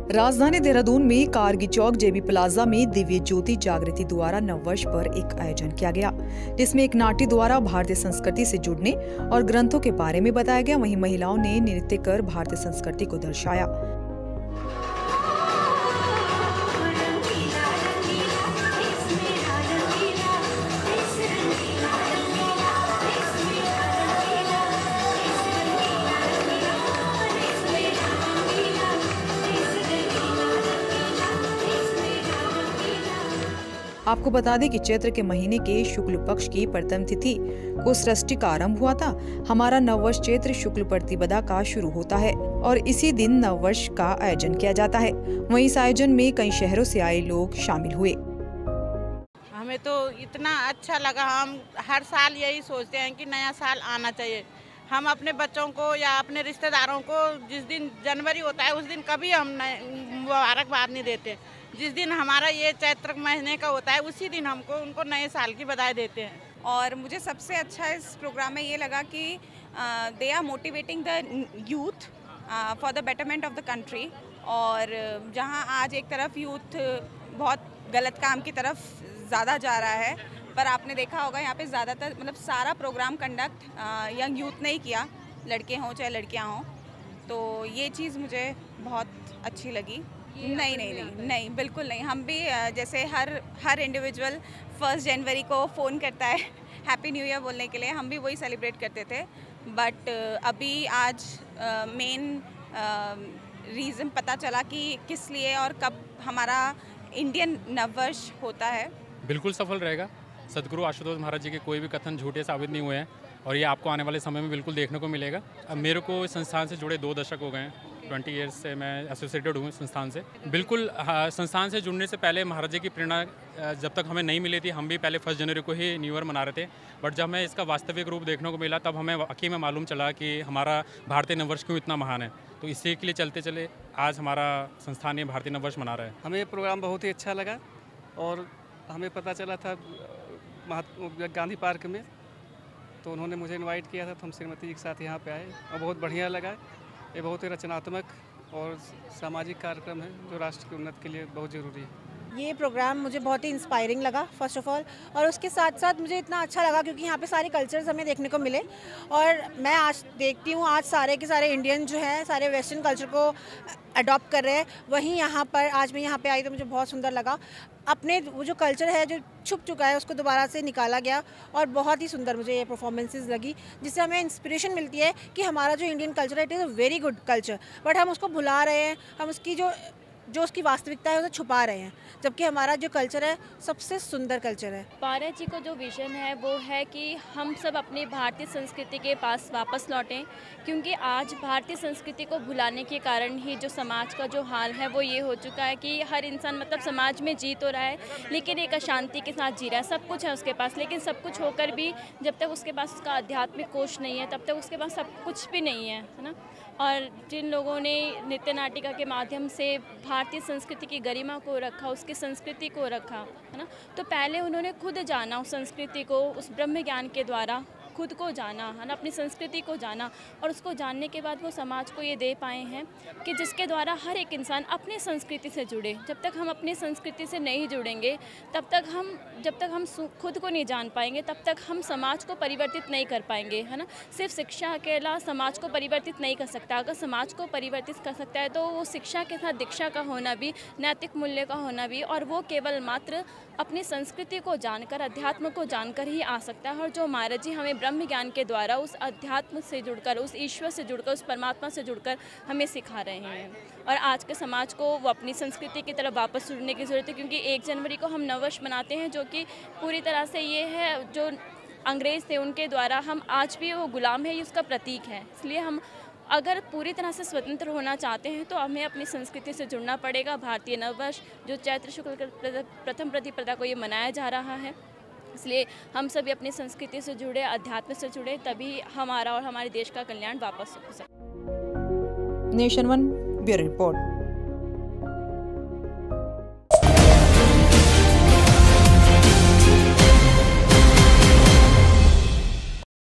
राजधानी देहरादून में कारगी चौक जेबी प्लाजा में दिव्य ज्योति जागृति द्वारा नववर्ष पर एक आयोजन किया गया, जिसमें एक नाट्य द्वारा भारतीय संस्कृति से जुड़ने और ग्रंथों के बारे में बताया गया। वहीं महिलाओं ने नृत्य कर भारतीय संस्कृति को दर्शाया। आपको बता दें कि चैत्र के महीने के शुक्ल पक्ष की प्रथम तिथि को सृष्टि का आरंभ हुआ था। हमारा नववर्ष चैत्र शुक्ल प्रतिपदा का शुरू होता है और इसी दिन नववर्ष का आयोजन किया जाता है। वहीं इस आयोजन में कई शहरों से आए लोग शामिल हुए। हमें तो इतना अच्छा लगा। हम हर साल यही सोचते हैं कि नया साल आना चाहिए। हम अपने बच्चों को या अपने रिश्तेदारों को जिस दिन जनवरी होता है उस दिन कभी हम मुबारकबाद नहीं देते। जिस दिन हमारा ये चैत्र महीने का होता है उसी दिन हमको उनको नए साल की बधाई देते हैं। और मुझे सबसे अच्छा इस प्रोग्राम में ये लगा कि they are motivating the youth for the betterment of the country. और जहाँ आज एक तरफ यूथ बहुत गलत काम की तरफ ज़्यादा जा रहा है, पर आपने देखा होगा यहाँ पे ज़्यादातर मतलब सारा प्रोग्राम कंडक्ट यंग यूथ ने ही किया, लड़के हों चाहे लड़कियाँ हों। तो ये चीज़ मुझे बहुत अच्छी लगी। नहीं, बिल्कुल नहीं। हम भी जैसे हर इंडिविजुअल 1 जनवरी को फ़ोन करता है हैप्पी न्यू ईयर बोलने के लिए, हम भी वही सेलिब्रेट करते थे। बट अभी आज मेन रीज़न पता चला कि किस लिए और कब हमारा इंडियन नववर्ष होता है। बिल्कुल सफल रहेगा। सदगुरु आशुतोष महाराज जी के कोई भी कथन झूठे साबित नहीं हुए हैं और ये आपको आने वाले समय में बिल्कुल देखने को मिलेगा। अब मेरे को इस संस्थान से जुड़े 2 दशक हो गए हैं। 20 ईयर्स से मैं एसोसिएटेड हूँ संस्थान से। बिल्कुल संस्थान से जुड़ने से पहले महाराज जी की प्रेरणा जब तक हमें नहीं मिली थी, हम भी पहले 1 जनवरी को ही न्यू ईयर मना रहे थे। बट जब हमें इसका वास्तविक रूप देखने को मिला तब हमें वाकई में मालूम चला कि हमारा भारतीय नववर्ष क्यों इतना महान है। तो इसी के लिए चलते चले आज हमारा संस्थान ये भारतीय नववर्ष मना रहा है। हमें ये प्रोग्राम बहुत ही अच्छा लगा और हमें पता चला था गांधी पार्क में, तो उन्होंने मुझे इनवाइट किया था, तो हम श्रीमती जी के साथ यहाँ पे आए और बहुत बढ़िया लगा। ये बहुत ही रचनात्मक और सामाजिक कार्यक्रम है जो राष्ट्र की उन्नति के लिए बहुत ज़रूरी है। ये प्रोग्राम मुझे बहुत ही इंस्पायरिंग लगा फर्स्ट ऑफ ऑल, और उसके साथ साथ मुझे इतना अच्छा लगा क्योंकि यहाँ पे सारे कल्चर्स हमें देखने को मिले। और मैं आज देखती हूँ आज सारे के सारे इंडियन जो है सारे वेस्टर्न कल्चर को अडॉप्ट कर रहे हैं। वहीं यहाँ पर आज मैं यहाँ पे आई तो मुझे बहुत सुंदर लगा। अपने वो जो कल्चर है जो छुप चुका है उसको दोबारा से निकाला गया और बहुत ही सुंदर मुझे ये परफॉर्मेंसेस लगी, जिससे हमें इंस्पिरेशन मिलती है कि हमारा जो इंडियन कल्चर है it is a very good culture, but हम उसको भुला रहे हैं। हम उसकी जो उसकी वास्तविकता है उसे छुपा रहे हैं, जबकि हमारा जो कल्चर है सबसे सुंदर कल्चर है। महाराज जी को जो विजन है वो है कि हम सब अपनी भारतीय संस्कृति के पास वापस लौटें, क्योंकि आज भारतीय संस्कृति को भुलाने के कारण ही जो समाज का जो हाल है वो ये हो चुका है कि हर इंसान मतलब समाज में जी तो रहा है लेकिन एक अशांति के साथ जी रहा है। सब कुछ है उसके पास, लेकिन सब कुछ होकर भी जब तक उसके पास उसका आध्यात्मिक कोश नहीं है तब तक उसके पास सब कुछ भी नहीं है ना। और जिन लोगों ने नृत्य नाटिका के माध्यम से भारतीय संस्कृति की गरिमा को रखा, उसकी संस्कृति को रखा, है ना, तो पहले उन्होंने खुद जाना उस संस्कृति को, उस ब्रह्म ज्ञान के द्वारा खुद को जाना, है ना, अपनी संस्कृति को जाना, और उसको जानने के बाद वो समाज को ये दे पाए हैं कि जिसके द्वारा हर एक इंसान अपनी संस्कृति से जुड़े। जब तक हम अपनी संस्कृति से नहीं जुड़ेंगे जब तक हम खुद को नहीं जान पाएंगे तब तक हम समाज को परिवर्तित नहीं कर पाएंगे, है ना। सिर्फ शिक्षा अकेला समाज को परिवर्तित नहीं कर सकता। अगर समाज को परिवर्तित कर सकता है तो वो शिक्षा के साथ दीक्षा का होना भी, नैतिक मूल्य का होना भी, और वो केवल मात्र अपनी संस्कृति को जानकर, अध्यात्म को जानकर ही आ सकता है। और जो महाराज जी हमें ब्रह्म ज्ञान के द्वारा उस अध्यात्म से जुड़कर, उस ईश्वर से जुड़कर, उस परमात्मा से जुड़कर हमें सिखा रहे हैं। और आज के समाज को वो अपनी संस्कृति की तरफ वापस जुड़ने की ज़रूरत है, क्योंकि 1 जनवरी को हम नववर्ष मनाते हैं जो कि पूरी तरह से ये है जो अंग्रेज़ थे उनके द्वारा हम आज भी वो गुलाम है, ये उसका प्रतीक है। इसलिए हम अगर पूरी तरह से स्वतंत्र होना चाहते हैं तो हमें अपनी संस्कृति से जुड़ना पड़ेगा। भारतीय नववर्ष जो चैत्र शुक्ल प्रथम प्रतिपदा को ये मनाया जा रहा है, इसलिए हम सभी अपनी संस्कृति से जुड़े, अध्यात्म से जुड़े, तभी हमारा और हमारे देश का कल्याण वापस हो सकता है। Nation one bureau report.